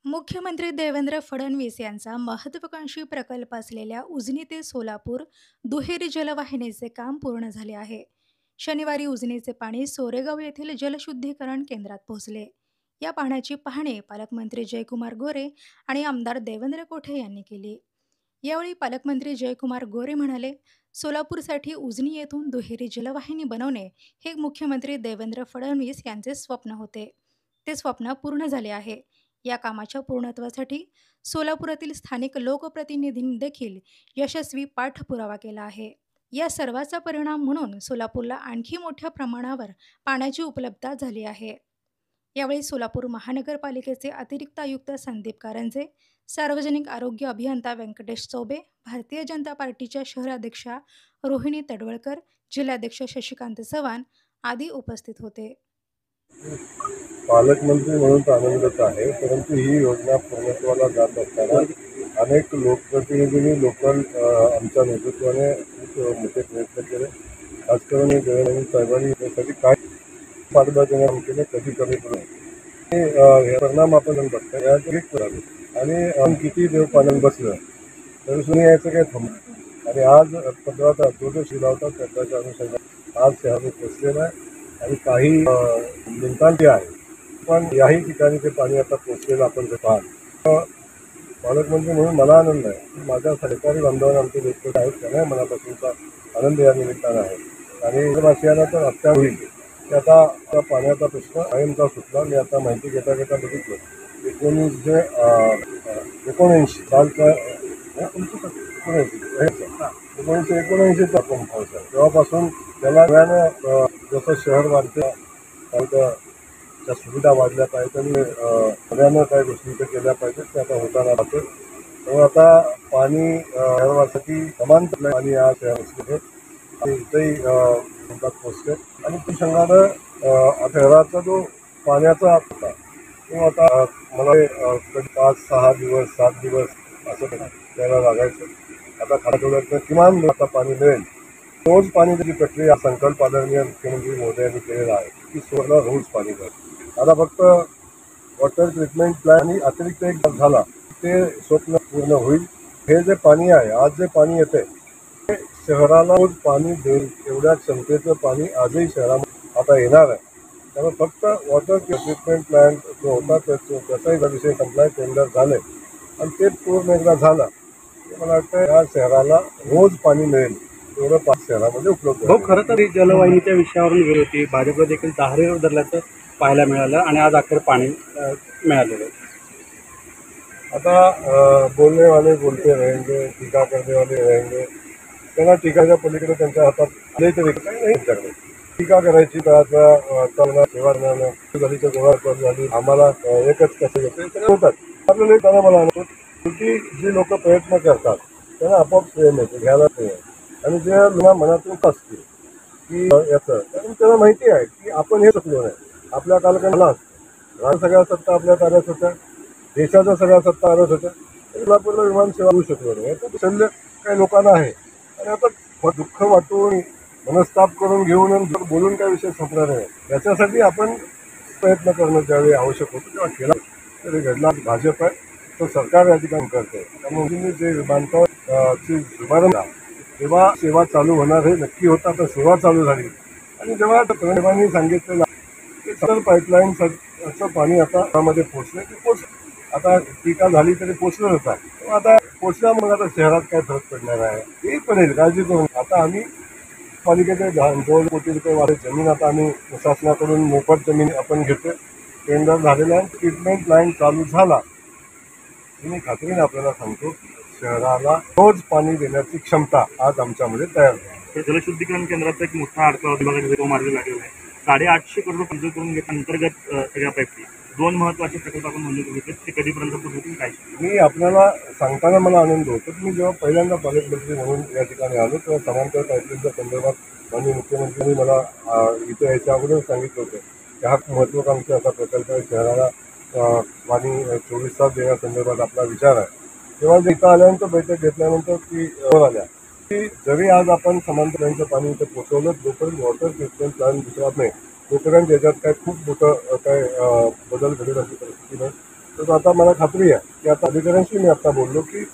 मुख्यमंत्री देवेंद्र फडणवीस यांचा महत्त्वाकांक्षी प्रकल्प असलेल्या उजनी ते सोलापूर दुहेरी जलवाहिनीचे काम पूर्ण झाले आहे. शनिवारी उजनीचे पाणी सोरेगाव येथील जलशुद्धीकरण केंद्रात पोहोचले. या पाण्याची पाहणी पालकमंत्री जयकुमार गोरे आणि आमदार देवेंद्र कोठे यांनी केली. यावेळी पालकमंत्री जयकुमार गोरे म्हणाले, सोलापूरसाठी उजनी येथून दुहेरी जलवाहिनी बनवणे हे मुख्यमंत्री देवेंद्र फडणवीस यांचे स्वप्न होते. ते स्वप्न पूर्ण झाले आहे. या कामाच्या पूर्णत्वासाठी सोलापुरातील स्थानिक लोकप्रतिनिधींनी देखील यशस्वी पाठपुरावा केला आहे. या सर्वाचा परिणाम म्हणून सोलापूरला आणखी मोठ्या प्रमाणावर पाण्याची उपलब्धता झाली आहे. यावेळी सोलापूर महानगरपालिकेचे अतिरिक्त आयुक्त संदीप कारंजे, सार्वजनिक आरोग्य अभियंता व्यंकटेश चौबे, भारतीय जनता पार्टीच्या शहराध्यक्षा रोहिणी तडवळकर, जिल्हाध्यक्ष शशिकांत चव्हाण आदी उपस्थित होते. पालकमंत्री म्हणून तर आनंदच आहे, परंतु ही योजना पूर्णत्वाला जात असताना अनेक लोकप्रतिनिधींनी आमच्या नेतृत्वाने खूप मोठे प्रयत्न केले. खास करून देवेंद्र साहेबांनी यासाठी काय पाठबळ केले, कधी कमी पडून हे परिणाम आपण बघतो यात आणि आम्ही किती देव पाण्यात बसलं तरी सुद्धा यायचं काय थांबलं. आणि आज 15 तास जो जो शिलावता त्याच्या अनुषंगाने आज शहरात पोचलेला आहे आणि काही मिनिटांची आहे, पण याही ठिकाणी ते पाणी आता पोचलेलं आपण ते पाहतो. पालकमंत्री म्हणून मला आनंद आहे की माझ्या सरकारी बांधवांना आमचे लोक आहेत त्यांना मनापासूनचा आनंद या निमित्तानं आहे. आणि वासियांना तर अत्यार होईल की आता त्या पाण्याचा प्रश्न कायमचा सुटला. मी आता माहिती घेता बघितलं 1979 सालचा 1979चा आपण पाऊस आहे. तेव्हापासून त्याला नव्यानं जसं शहर वाढतं त्या सुविधा वाढल्या पाहिजेत आणि नव्यानं काही गोष्टी इथं केल्या पाहिजेत ते आता होताना राहतं. त्यामुळे आता पाणी शहरासाठी समान पाणी या शहरामध्ये आणि इथंही पोचते आणि ते संघानं शहराचा जो पाण्याचा होता तो आता मला 5-6 दिवस 7 दिवस असं त्याला लागायचं. आता खाण्यात किमान आता पाणी मिळेल. रोज पाणी त्याची प्रक्रिया संकल्प आदरणीय मुख्यमंत्री महोदयांनी केलेला आहे की सोळा रोज पाणी मिळेल. आता फक्त वॉटर ट्रीटमेंट प्लॅन आणि अतिरिक्त एक झाला ते स्वप्न पूर्ण होईल. हे जे पाणी आहे आज जे पाणी येते ते शहराला रोज पाणी देईल एवढ्या क्षमतेचं पाणी आजही शहरामध्ये आता येणार आहे. त्यामुळे फक्त वॉटर ट्रीटमेंट प्लॅन जो होता त्याचाही विषय संपलाय, टेंडर झाले आणि ते पूर्ण एकदा झाला मला वाटतं या शहराला रोज पाणी मिळेल एवढं 5 शहरामध्ये उपलब्ध आहे. खरं तर जलवाहिनीच्या विषयावरून गेली होती. भाजपला देखील दाहरेवर धरल्याचं पाहायला मिळालं आणि आज अखेर पाणी मिळालेलं. आता बोलणे वाले बोलते रहेंगे, टीका करने वाले रहेंगे. त्यांना टीकाच्या पलीकडे त्यांच्या हातात आले तरी काही नाही त्यांच्याकडे. टीका करायची सेवा झाली तर गोळा झाली आम्हाला एकच कसं येते होतात. आपल्याला त्यांना मला आणतो की जी लोक प्रयत्न करतात त्यांना आपोआप श्रेय मिळते, घ्यायला नाही. आणि जे लोक मनातून असतील की याचं कारण त्यांना माहिती आहे की आपण हे चुकलो नाही. आपल्या कालखंडात सगळ्या सत्ता आपल्या ताब्यात होत्या, देशाच्या सगळ्या सत्ता ताब्यात होत्या, सोलापूरला विमान सेवा होऊ शकलो नाही. याचं शल्य काही लोकांना आहे आणि आता दुःख वाटून मनस्ताप करून घेऊन बोलून काही विषय संपणार नाही. याच्यासाठी आपण प्रयत्न करणं ज्यावेळी आवश्यक होतं तेव्हा केला तरी घडला. भाजप आहे तो सरकार या ठिकाणी करते. त्यामुळे जे विमानतळाची शुभारंभ तेव्हा सेवा चालू होणार हे नक्की होता. तर सेवा चालू झाली आणि जेव्हा साहेबांनी सांगितलेलं की सर पाईपलाईनचं पाणी आता त्यामध्ये पोचलं की पोचलं. आता टीका झाली तरी पोचलंच आहे. तेव्हा आता पोचल्यामुळे आता शहरात काय फरक पडणार आहे हे पडेल काळजी करून. आता आम्ही पालिकेचे 2 कोटी रुपये वाढे जमीन आता आम्ही शासनाकडून मोफत जमीन आपण घेतो. टेंडर झालेलं आहे. ट्रीटमेंट प्लॅन चालू झाला मी खात्रीने आपल्याला सांगतो शहराला रोज पाणी देण्याची क्षमता आज आमच्यामध्ये तयार झाली. जलशुद्धीकरण केंद्राचा एक मोठा अडथळा विभागाचा मार्ग लागलेला आहे. 850 करोड रुपये मंजूर करून घेत अंतर्गत सगळ्या पैकी 2 महत्त्वाचे प्रकल्प आपण मंजूर घेतले. ते कधीपर्यंत पूर्ण होतील काय? मी आपल्याला सांगताना मला आनंद होतो की मी जेव्हा पहिल्यांदा पालकमंत्री म्हणून या ठिकाणी आलो तेव्हा समांतर पाईपलाईनच्या संदर्भात माननीय मुख्यमंत्र्यांनी मला इथे याच्या अगोदर सांगितलं होतं की हा महत्त्वाकांक्षा असा प्रकल्प आहे. शहराला पाणी 24 तास देण्यासंदर्भात आपला विचार आहे. तेव्हा इथं आल्यानंतर बैठक घेतल्यानंतर ती आल्या की जरी आज आपण समांतरांचं पाणी इथं पोचवलं जोपर्यंत वॉटर ट्रीटमेंट प्लॅन दुसरा नाही तोपर्यंत याच्यात काय खूप मोठं काय बदल घडेल अशी परिस्थिती नाही. तर आता मला खात्री आहे की आता अधिकाऱ्यांशी मी आता बोललो की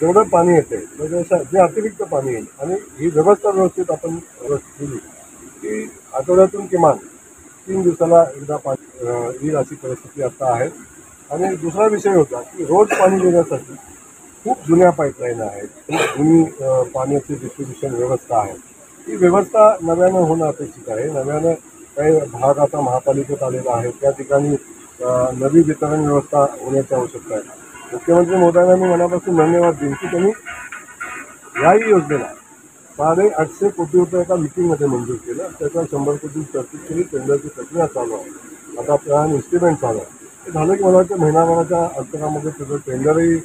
जेवढं पाणी येते म्हणजे जे अतिरिक्त पाणी येईल आणि ही व्यवस्था व्यवस्थित आपण केली की आठवड्यातून किमान 3 दिवसाला एकदा पाणी येईल अशी परिस्थिती आता आहे. आणि दुसरा विषय होता की रोज पाणी देण्यासाठी खूप जुन्या पाईपलाईन आहेत, खूप जुनी पाण्याची डिस्ट्रीब्युशन व्यवस्था आहे. ही व्यवस्था नव्यानं होणं अपेक्षित आहे. नव्यानं काही भाग आता महापालिकेत आलेला आहे, त्या ठिकाणी नवी वितरण व्यवस्था होण्याची आवश्यकता आहे. मुख्यमंत्री महोदयांना मी मनापासून धन्यवाद देईन की त्यांनी याही योजनेला 850 कोटी रुपये एका मीटिंगमध्ये मंजूर केलं. त्याच्यावर 100 कोटी तरतूद केली. टेंडरची प्रक्रिया चालू आहे. आता प्लॅन इस्टिमेट चालू आहे. ते झालं की मला वाटतं महिनाभराच्या अंतरामध्ये त्याचं टेंडरही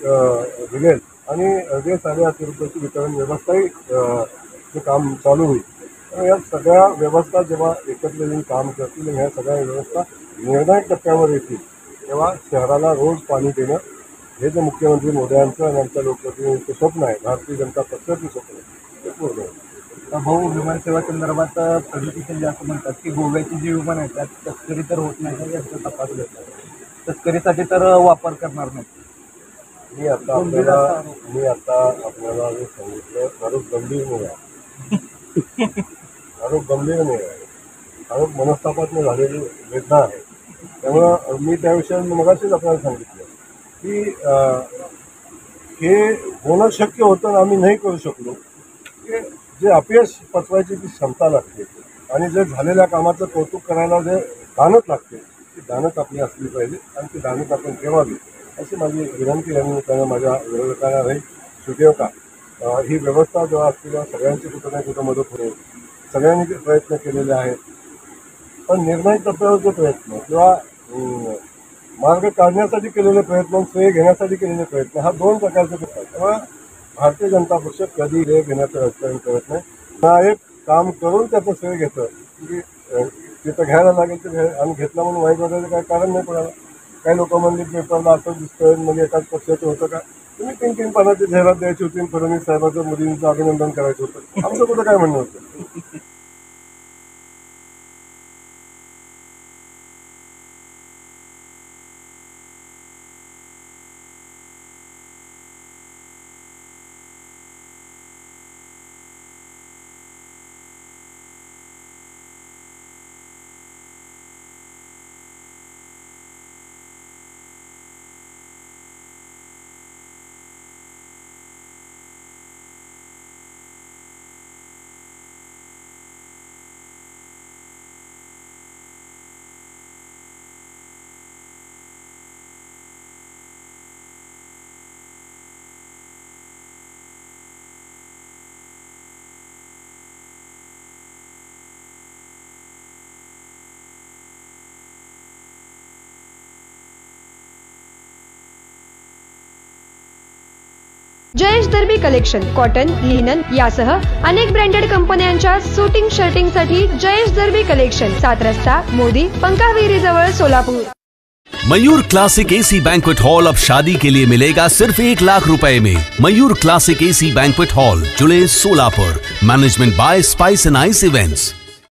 दिलेल आणि 850 रुपयाची वितरण व्यवस्थाही ते काम चालू होईल. तर या सगळ्या व्यवस्था जेव्हा एकत्र येऊन काम करतील आणि ह्या सगळ्या व्यवस्था निर्णायक टप्प्यावर येतील तेव्हा शहराला रोज पाणी देणं हे जे मुख्यमंत्री मोदयांचं आणि आमच्या लोकप्रतिनिधींचं स्वप्न आहे, भारतीय जनता पक्षाचं स्वप्न आहे, ते पूर्ण होईल. भाऊ, विमानसेवा संदर्भात प्रगतीशील जे असं म्हणतात की गोव्याची जी विमान आहे त्यात तस्करी तर होत नाही याचा तपास घेतला, तस्करीसाठी तर वापर करणार नाही. मी आता आपल्याला जे सांगितलं आरोप गंभीर नाही आहे. आरोप गंभीर नाही आहे. आरोप मनस्तापातनं झालेली वेदना आहे. त्यामुळं मी त्याविषयी मगाशीच आपल्याला सांगितलं की हे होणं शक्य होतं आणि आम्ही नाही करू शकलो. की जे अपयश पचवायची जी क्षमता लागते आणि जे झालेल्या कामाचं कौतुक करायला जे दानत लागते ती दानत आपली असली पाहिजे आणि ती दानत आपण ठेवावी अशी माझी विनंती आहे. त्यांना माझ्या विरोधकांना राहील सुदैव का ही व्यवस्था जेव्हा असते तेव्हा सगळ्यांची कुठं नाही कुठं मदत होईल. सगळ्यांनी ते प्रयत्न केलेले आहेत. पण निर्णायक टप्प्यावरचे प्रयत्न किंवा मार्ग काढण्यासाठी केलेले प्रयत्न, श्रेय घेण्यासाठी केलेले प्रयत्न हा 2 प्रकारचे प्रयत्न आहेत. त्यामुळे भारतीय जनता पक्ष कधी श्रेय घेण्याचं राजकारण करत नाही. ना एक काम करून त्याचं श्रेय घेतं की तिथं घ्यायला लागेल ते आणि घेतला म्हणून वाईट वाटायचं काही कारण नाही पडायला. काही लोक म्हणजे पेपरला असं दिसतं म्हणजे एकाच पक्षाचं होतं का, तुम्ही 3-3 पानाची जाहिरात द्यायची होती, फडणवीस साहेबांचं मोदींचं अभिनंदन करायचं होतं. आमचं कुठं काय म्हणणं होतं. जयेश दर्बी कलेक्शन कॉटन, लिनन यासह अनेक ब्रँडेड कंपन्यांच्या सूटिंग शर्टिंग साठी जयेश दर्बी कलेक्शन, 7 रस्ता मोदी पंकाविरी जवळ Solapur. Mayur classic AC banquet hall अब शादी के लिए मिलेगा सिर्फ 1 लाख रुपए में. Mayur classic AC banquet hall, July Solapur. Management by spice end ice events.